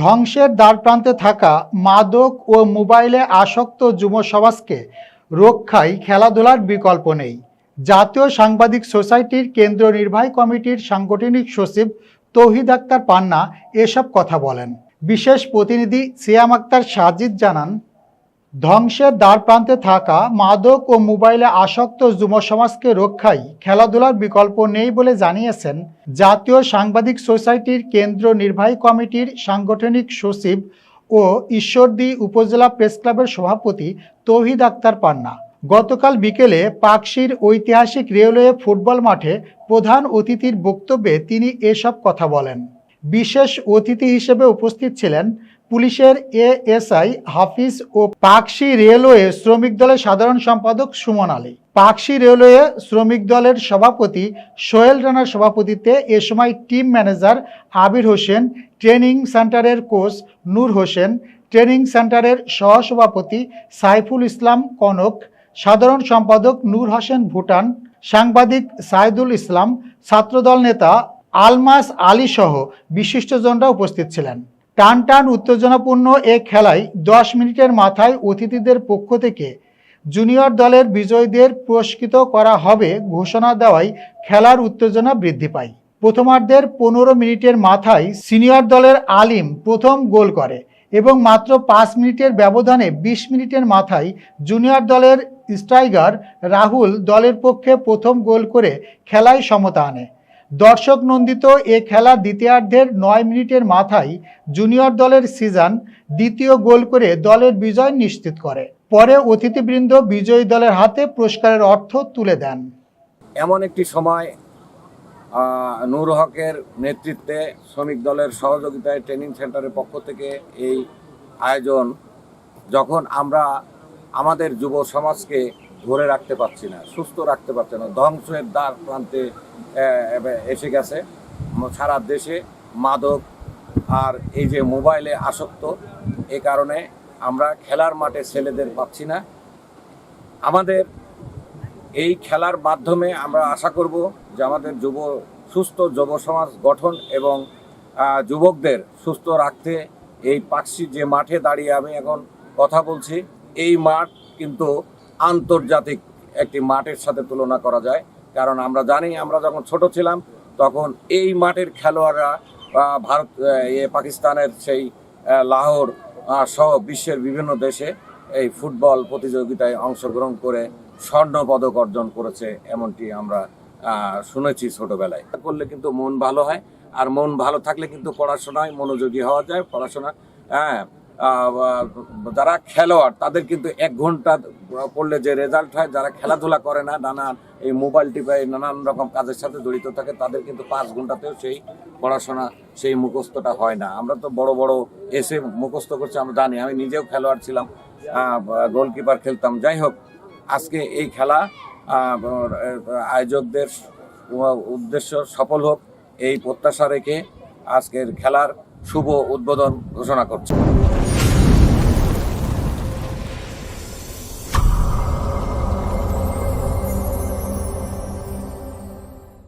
ধ্বংসের দ্বারপ্রান্তে থাকা মাদক ও মোবাইলে আসক্ত যুব সমাজকে রক্ষায় খেলাধুলার বিকল্প নেই। জাতীয় সাংবাদিক সোসাইটির কেন্দ্রীয় নির্বাহী কমিটির সাংগঠনিক সচিব তৌহিদ আক্তার পান্না এসব কথা বলেন। বিশেষ প্রতিনিধি সিয়াম আক্তার সাজিদ জানান, ধ্বংসের দ্বারপ্রান্তে থাকা মাদক ও মোবাইলে আসক্ত যুব সমাজকে রক্ষায় খেলাধুলার বিকল্প নেই বলে জানিয়েছেন জাতীয় সাংবাদিক সোসাইটির কেন্দ্রীয় নির্বাহী কমিটির সাংগঠনিক সচিব ও ঈশ্বরদী উপজেলা প্রেস ক্লাবের সভাপতি তৌহিদ আক্তার পান্না। গতকাল বিকেলে পাকশীর ঐতিহাসিক রেলওয়ে ফুটবল মাঠে প্রধান অতিথির বক্তব্যে তিনি এসব কথা বলেন। বিশেষ অতিথি হিসেবে উপস্থিত ছিলেন পুলিশের এএসআই হাফিজ ও পাকশী রেলওয়ে শ্রমিক দলের সাধারণ সম্পাদক সুমন আলী। পাকশী রেলওয়ে শ্রমিক দলের সভাপতি সোহেল রানার সভাপতিত্বে এ সময় team manager Abir Hossain, training সেন্টারের কোচ নূর হোসেন, ট্রেনিং সেন্টারের সহসভাপতি সাইফুল ইসলাম কনক, সাধারণ সম্পাদক নূর হোসেন ভুটান, সাংবাদিক সাইদুল ইসলাম, ছাত্রদল নেতা আলমাস আলী সহ বিশিষ্টজনরা উপস্থিত ছিলেন। টান টান উত্তেজনাপূর্ণ এ খেলায় 10 মিনিটের মাথায় অতিথিদের পক্ষ থেকে জুনিয়র দলের বিজয়ীদের পুরস্কৃত করা হবে ঘোষণা দেওয়ায় খেলার উত্তেজনা বৃদ্ধি পায়। প্রথমার্ধের 15 মিনিটের মাথায় সিনিয়র দলের আলিম প্রথম গোল করে এবং মাত্র 5 মিনিটের ব্যবধানে 20 মিনিটের মাথায় জুনিয়র দলের স্ট্রাইকার রাহুল দলের পক্ষে প্রথম গোল করে খেলায় সমতা আনে। দর্শক নন্দিত এ খেলার দ্বিতীয়ার্ধের 9 মিনিটের মাথায় জুনিয়র দলের সিজান দ্বিতীয় গোল করে দলের বিজয় নিশ্চিত করে। পরে অতিথিবৃন্দ বিজয়ী দলের হাতে পুরস্কারের অর্থ তুলে দেন। এমন একটি সময় নূর হকের নেতৃত্বে শ্রমিক দলের সহযোগিতায় ট্রেনিং সেন্টারের পক্ষ থেকে এই আয়োজন, যখন আমরা আমাদের যুব সমাজকে ধরে রাখতে পারছি না, সুস্থ রাখতে পারছি না, ধ্বংসের দ্বার প্রান্তে এসে গেছে সারা দেশে মাদক আর এই যে মোবাইলে আসক্ত, এ কারণে আমরা খেলার মাঠে ছেলেদের পাচ্ছি না। আমাদের এই খেলার মাধ্যমে আমরা আশা করব যে আমাদের সুস্থ যুব সমাজ গঠন এবং যুবকদের সুস্থ রাখতে এই পাকশী যে মাঠে দাঁড়িয়ে আমি এখন কথা বলছি, এই মাঠ কিন্তু আন্তর্জাতিক একটি মাঠের সাথে তুলনা করা যায়। কারণ আমরা জানি, আমরা যখন ছোট ছিলাম তখন এই মাঠের খেলোয়াড়রা পাকিস্তানের সেই লাহোর সহ বিশ্বের বিভিন্ন দেশে এই ফুটবল প্রতিযোগিতায় অংশগ্রহণ করে স্বর্ণ পদক অর্জন করেছে, এমনটি আমরা শুনেছি ছোটবেলায়। করলে কিন্তু মন ভালো হয়, আর মন ভালো থাকলে কিন্তু পড়াশোনায় মনোযোগী হওয়া যায়। পড়াশোনা যারা খেলোয়াড় তাদের কিন্তু 1 ঘন্টা পড়লে যে রেজাল্ট হয়, যারা খেলাধুলা করে না, নানান এই মোবাইল টিপায় নানান রকম কাজের সাথে জড়িত থাকে, তাদের কিন্তু 5 ঘন্টাতেও সেই পড়াশোনা সেই মুখস্থটা হয় না। আমরা তো বড় বড় এসে মুখস্থ করছি, আমরা জানি। আমি নিজেও খেলোয়াড় ছিলাম, গোলকিপার খেলতাম। যাই হোক, আজকে এই খেলা আয়োজকদের উদ্দেশ্য সফল হোক এই প্রত্যাশা রেখে আজকের খেলার শুভ উদ্বোধন ঘোষণা করছে।